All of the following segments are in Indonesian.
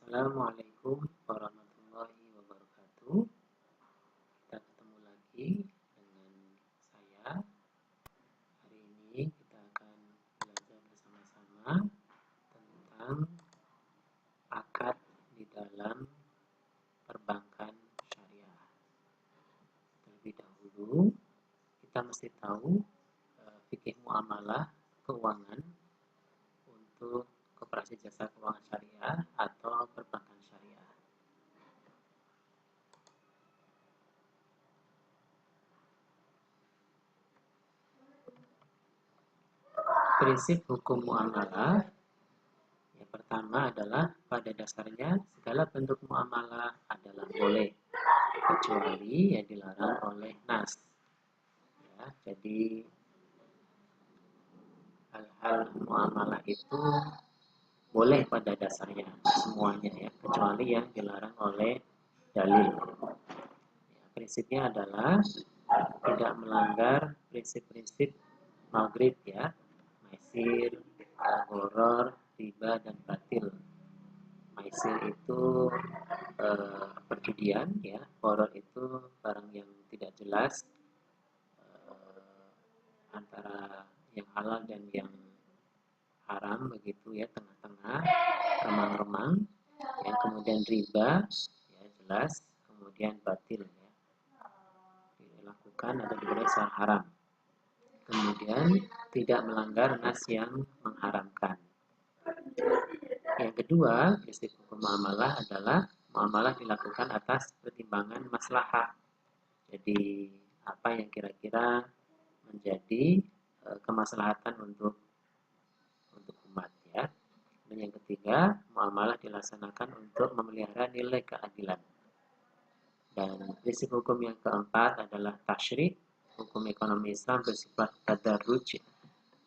Assalamualaikum warahmatullahi wabarakatuh. Kita ketemu lagi dengan saya. Hari ini kita akan belajar bersama-sama tentang akad di dalam perbankan syariah. Terlebih dahulu, kita mesti tahu fikih muamalah keuangan untuk koperasi jasa keuangan syariah atau perbankan syariah. Prinsip hukum muamalah yang pertama adalah pada dasarnya segala bentuk muamalah adalah boleh kecuali yang dilarang oleh nas. Ya, jadi hal-hal muamalah itu boleh pada dasarnya semuanya ya, kecuali yang dilarang oleh dalil. Ya, prinsipnya adalah tidak melanggar prinsip-prinsip maghrib ya, maisir, al-gharar, riba dan batil. Maisir itu perjudian ya, gharar itu barang yang tidak jelas antara yang halal dan yang haram begitu ya, tengah-tengah, remang-remang. Ya, kemudian riba ya jelas, kemudian batil ya, dilakukan atau diperbuat secara haram. Kemudian tidak melanggar nas yang mengharamkan. Yang kedua, prinsip hukum muamalah adalah muamalah dilakukan atas pertimbangan maslahah. Jadi apa yang kira-kira menjadi kemaslahatan untuk umat ya. Dan yang ketiga, muamalah dilaksanakan untuk memelihara nilai keadilan. Dan prinsip hukum yang keempat adalah tasyri'. Hukum ekonomi Islam bersifat tadarruj,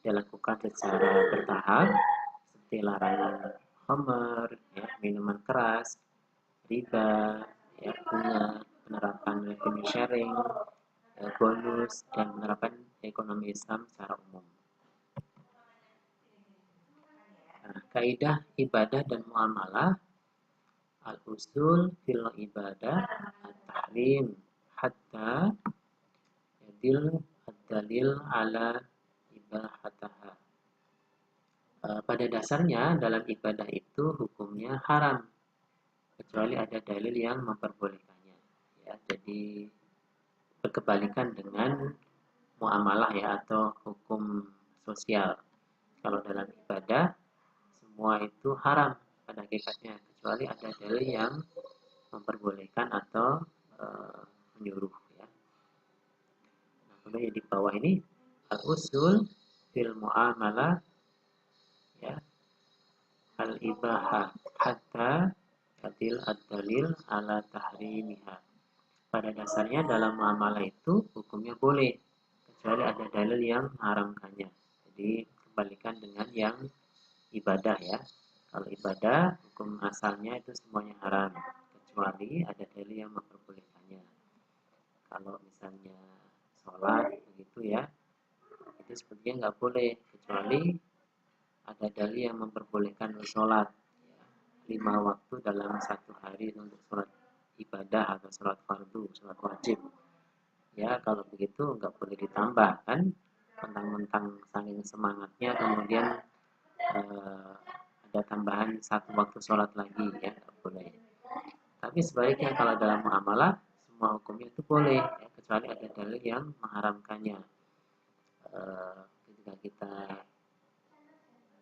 dilakukan secara bertahap, seperti larangan khamr, ya, minuman keras, riba, ya, bunga, penerapan revenue sharing, ya, bonus, dan penerapan ekonomi Islam secara umum. Nah, kaidah ibadah dan muamalah al-usul fil ibadah at-tahrim hatta yadil ad-dalil ala ibahataha. Pada dasarnya dalam ibadah itu hukumnya haram kecuali ada dalil yang memperbolehkannya ya. Jadi berkebalikan dengan muamalah ya atau hukum sosial. Kalau dalam ibadah semua itu haram pada hakikatnya kecuali ada dalil yang memperbolehkan atau menyuruh ya. Nah, kemudian di bawah ini al-usul fil muamalah ya, al-ibahah hatta adil ad-dalil ala tahrimiha. Pada dasarnya dalam muamalah itu hukumnya boleh kecuali ada dalil yang mengharamkannya. Jadi kembalikan dengan yang ibadah ya. Kalau ibadah hukum asalnya itu semuanya haram kecuali ada dalil yang memperbolehkannya. Kalau misalnya sholat begitu ya, itu sepertinya nggak boleh kecuali ada dalil yang memperbolehkan sholat ya, 5 waktu dalam satu hari untuk sholat ibadah atau sholat fardu, sholat wajib. Ya kalau begitu nggak boleh ditambah kan, mentang-mentang saking semangatnya kemudian ada tambahan 1 waktu sholat lagi ya, nggak boleh. Tapi sebaliknya kalau dalam muamalah semua hukumnya itu boleh ya, kecuali ada dalil yang mengharamkannya. Ketika kita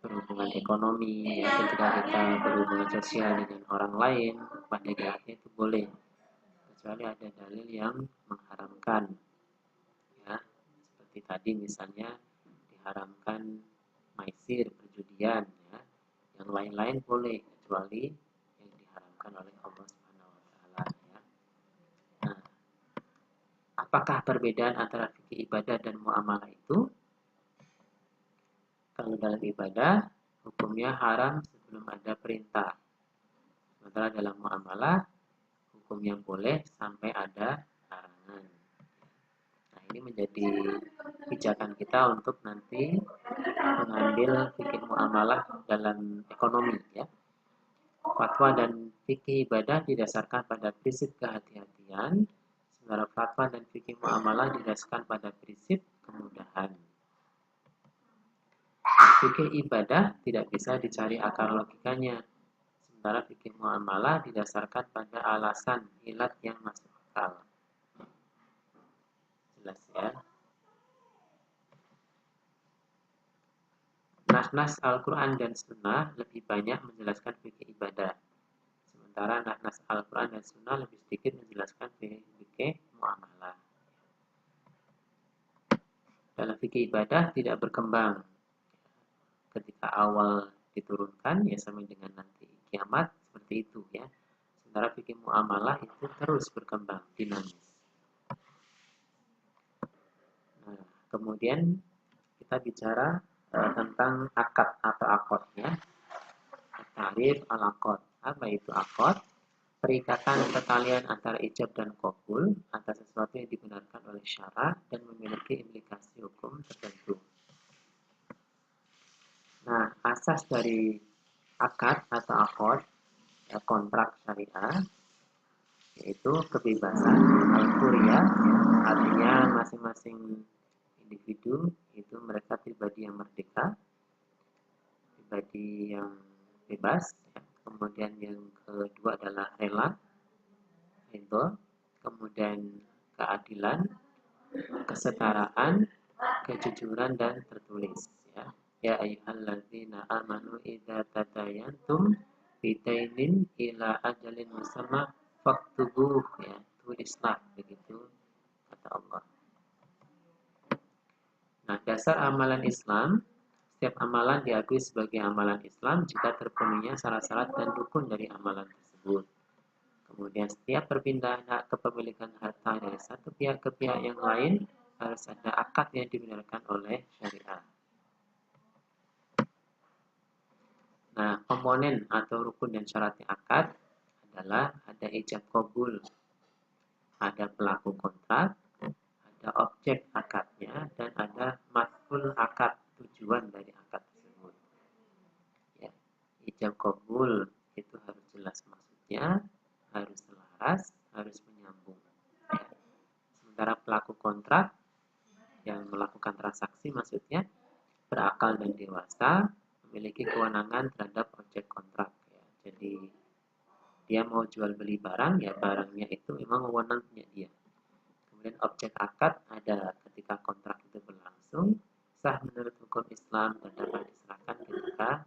berhubungan ekonomi ya, ketika kita berhubungan sosial dengan orang lain pada hakikatnya itu boleh kecuali ada dalil yang mengharamkan ya, seperti tadi misalnya diharamkan maisir, perjudian ya. Yang lain-lain boleh kecuali yang diharamkan oleh Allah Subhanahu wa taala ya. Nah, apakah perbedaan antara fikih ibadah dan muamalah itu? Kalau dalam ibadah hukumnya haram sebelum ada perintah. Sementara dalam muamalah hukumnya boleh sampai ada larangan. Nah, ini menjadi pijakan kita untuk nanti mengambil fikih muamalah dalam ekonomi ya. Fatwa dan fikih ibadah didasarkan pada prinsip kehati-hatian, sementara fatwa dan fikih muamalah didasarkan pada prinsip kemudahan. Fikih ibadah tidak bisa dicari akar logikanya, sementara fikih muamalah didasarkan pada alasan ilat yang masuk akal. Jelas ya. Nas-nas Al-Quran dan Sunnah lebih banyak menjelaskan fikih ibadah, sementara nas-nas Al-Quran dan Sunnah lebih sedikit menjelaskan fikih muamalah. Dalam fikih ibadah tidak berkembang ketika awal diturunkan, ya sama dengan nanti kiamat, seperti itu ya. Sementara fikih muamalah itu terus berkembang, dinamis. Nah, kemudian kita bicara tentang akad atau akad ya. Tarif al-akad. Apa itu akad? Perikatan pertalian antara ijab dan qabul atas sesuatu yang dibenarkan oleh syara dan memiliki implikasi hukum tertentu. Nah, asas dari akad atau akad, ya, kontrak syariah, yaitu kebebasan al-huriyah, artinya masing-masing individu itu mereka pribadi yang merdeka, pribadi yang bebas, ya. Kemudian yang kedua adalah rela, ridho, kemudian keadilan, kesetaraan, kejujuran dan tertulis ya. Ya ayyuhalladzina amanu idza tadayantum bidainin ila ajalin musamma faktubuh ya, tulislah, begitu kata Allah. Nah, dasar amalan Islam, setiap amalan diakui sebagai amalan Islam jika terpenuhinya syarat-syarat dan rukun dari amalan tersebut. Kemudian setiap perpindahan hak kepemilikan harta dari satu pihak ke pihak yang lain harus ada akad yang dibenarkan oleh syariah. Nah, komponen atau rukun dan syaratnya akad adalah ada ijab qabul, ada pelaku kontrak, ada objek akadnya, dan ada maf'ul akad, tujuan dari akad tersebut. Ya, ijab qabul itu harus jelas maksudnya, harus selaras, harus menyambung. Ya. Sementara pelaku kontrak yang melakukan transaksi maksudnya berakal dan dewasa, memiliki kewenangan terhadap objek kontrak. Ya. Jadi dia mau jual beli barang, ya barangnya itu memang wewenang punya dia. Kemudian objek akad ada ketika kontrak itu berlangsung, sah menurut hukum Islam dan dapat diserahkan ketika akad.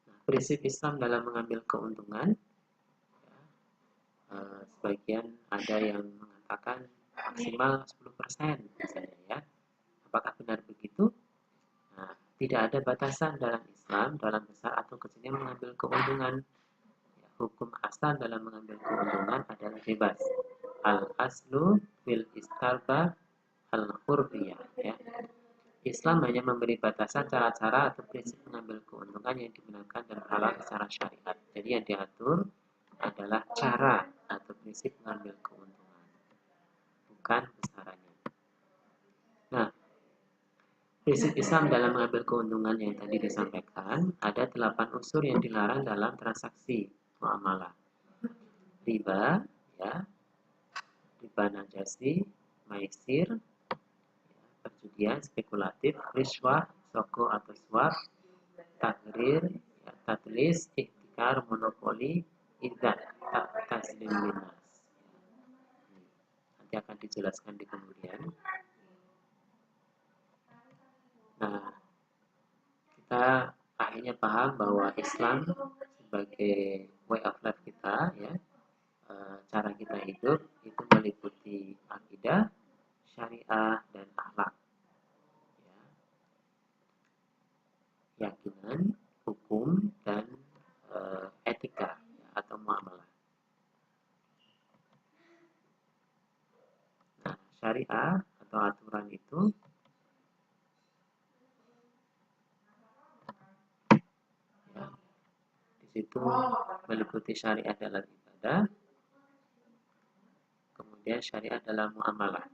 Nah, prinsip Islam dalam mengambil keuntungan, ya, sebagian ada yang mengatakan maksimal 10% misalnya ya. Apakah benar begitu? Nah, tidak ada batasan dalam Islam dalam besar atau kecilnya mengambil keuntungan. Ya, hukum asal dalam mengambil keuntungan adalah bebas. Al-aslu bil istarba al-hurriyah ya. Islam hanya memberi batasan cara-cara atau prinsip mengambil keuntungan yang digunakan dan halal secara syariat. Jadi yang diatur adalah cara atau prinsip mengambil keuntungan, bukan besarannya. Nah, prinsip Islam dalam mengambil keuntungan yang tadi disampaikan, ada 8 unsur yang dilarang dalam transaksi muamalah. Riba, ya, riba najasi, maisir, perjudian, spekulatif, riswah, soko atau suap, takrir, ya, tadlis, ikhtikar, monopoli, idzat, taslim linas. Nanti akan dijelaskan di kemudian. Nah, kita akhirnya paham bahwa Islam sebagai way of life kita, ya, cara kita hidup itu meliputi akidah, syariah, dan akhlak. Ya. Keyakinan, hukum, dan etika ya, atau muamalah. Nah, syariah atau aturan itu ya, di situ meliputi syariat dalam ibadah, kemudian syariat dalam muamalah.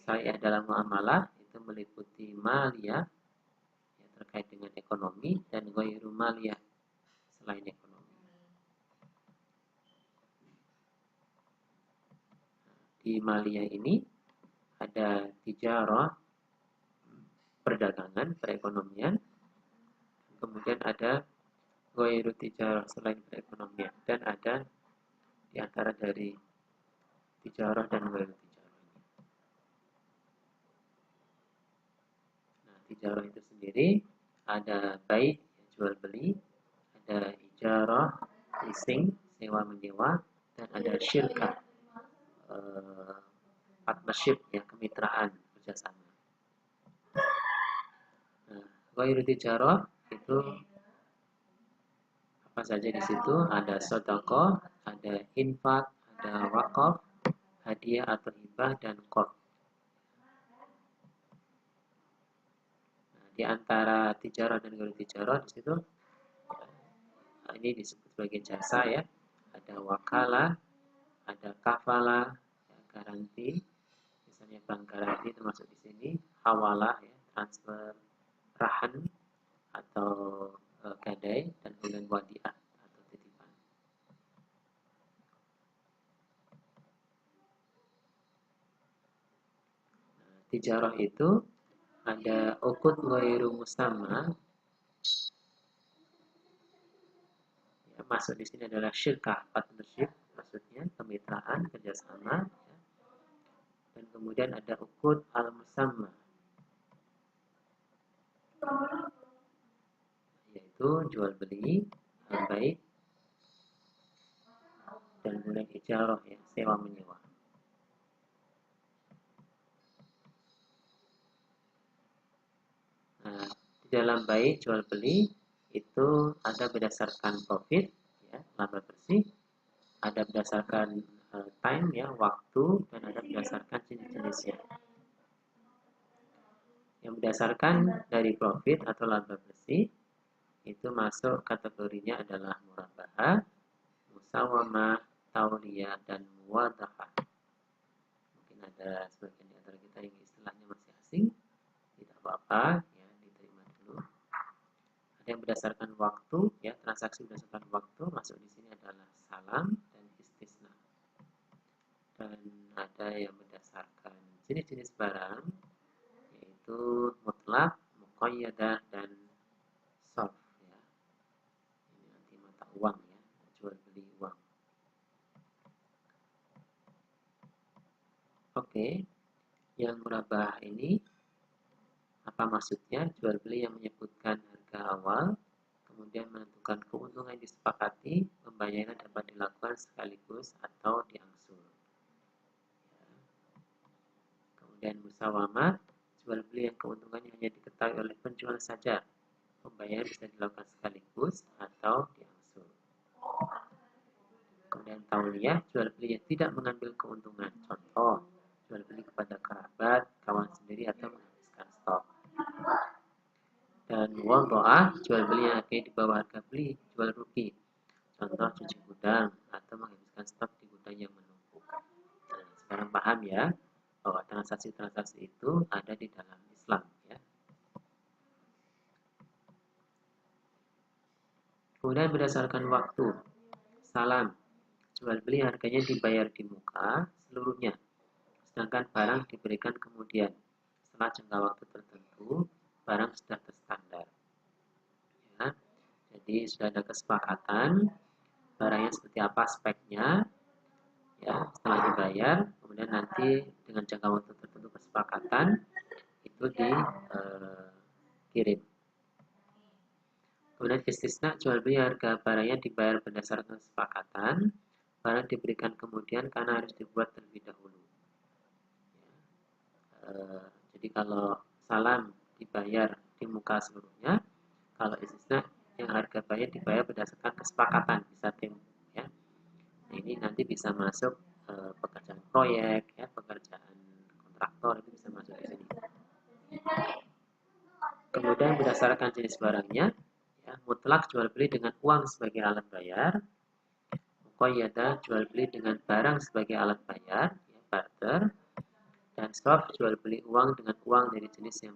Syariat dalam muamalah itu meliputi maliyah, ya, terkait terkait dengan ekonomi, dan ghairu maliyah selain ekonomi. Di maliyah ini ada tijarah, perdagangan, perekonomian, kemudian ada ghairu tijarah selain perekonomian, dan ada di antara dari tijarah dan ghairu tijarah. Nah, tijarah itu sendiri ada bai, jual beli, ada ijarah, leasing, sewa menyewa, dan ada syirkah, partnership, ya, kemitraan, kerjasama. Nah, ghairu tijarah itu apa saja di situ? Ada sedekah, ada infak, ada wakaf, hadiah atau hibah, dan qard. Nah, di antara tijarah dan ghairu tijarah di situ, ini disebut sebagai jasa, ya. Ada wakalah, ada kafalah, ya, garansi. Misalnya bank garansi termasuk di sini, hawalah, ya, transfer, rahan atau gadai, dan kemudian wadiah atau titipan. Nah, tijarah itu ada uqud ghairu musamma, ya, masuk di sini adalah syirkah, partnership, maksudnya kemitraan, kerjasama, ya. Dan kemudian ada uqud al-musamma, yaitu jual beli, baik, dan kemudian ijarah, ya, sewa menyewa. Nah, di dalam baik jual beli itu ada berdasarkan profit, ya, laba bersih, ada berdasarkan time, ya, waktu, dan ada berdasarkan jenis-jenisnya. Yang berdasarkan dari profit atau laba bersih itu masuk kategorinya adalah murabahah, musawamah, tauliyah, dan muwadahah. Mungkin ada sebagian di antara kita yang istilahnya masih asing, tidak apa-apa, ya, diterima dulu. Ada yang berdasarkan waktu, ya, transaksi berdasarkan waktu, masuk di sini adalah salam dan istisna. Dan ada yang berdasarkan jenis-jenis barang, yaitu mutlak, muqayyadah, dan soft, ya. Ini nanti mata uang, ya, jual beli uang. Oke, yang murabahah ini apa maksudnya? Jual beli yang menyebutkan harga awal, kemudian menentukan keuntungan yang disepakati, pembayaran dapat dilakukan sekaligus atau diangsur. Ya. Kemudian musawamah, jual beli yang keuntungannya hanya diketahui oleh penjual saja, pembayaran bisa dilakukan sekaligus atau diangsur. Kemudian tauliyah, jual beli yang tidak mengambil keuntungan, contoh jual beli kepada kerabat, kawan sendiri, atau menghabiskan stok. Dan wadha'ah, jual beli yang akhirnya di bawah harga beli, jual rugi, contoh cuci gudang atau menghabiskan stok di gudang yang menumpuk. Nah, sekarang paham, ya, bahwa transaksi-transaksi itu ada di dalam Islam, ya. Kemudian berdasarkan waktu, salam, jual beli harganya dibayar di muka seluruhnya, sedangkan barang diberikan kemudian setelah jangka waktu tertentu, barang sudah terstandar, ya. Jadi sudah ada kesepakatan barangnya seperti apa speknya, ya. Setelah dibayar, kemudian nanti dengan jangka waktu tertentu kesepakatan itu dikirim. Kemudian istisna, jual beli harga barangnya dibayar berdasarkan kesepakatan, barang diberikan kemudian karena harus dibuat terlebih dahulu. Jadi kalau salam dibayar di muka seluruhnya, kalau istisna yang harga bayar dibayar berdasarkan kesepakatan, bisa tim, ya. Nah, ini nanti bisa masuk pekerjaan proyek, ya, pekerjaan kontraktor, itu bisa masuk di sini. Kemudian berdasarkan jenis barangnya, ya, mutlak jual beli dengan uang sebagai alat bayar, muqayyadah jual beli dengan barang sebagai alat bayar, ya, barter, dan soft jual beli uang dengan uang dari jenis yang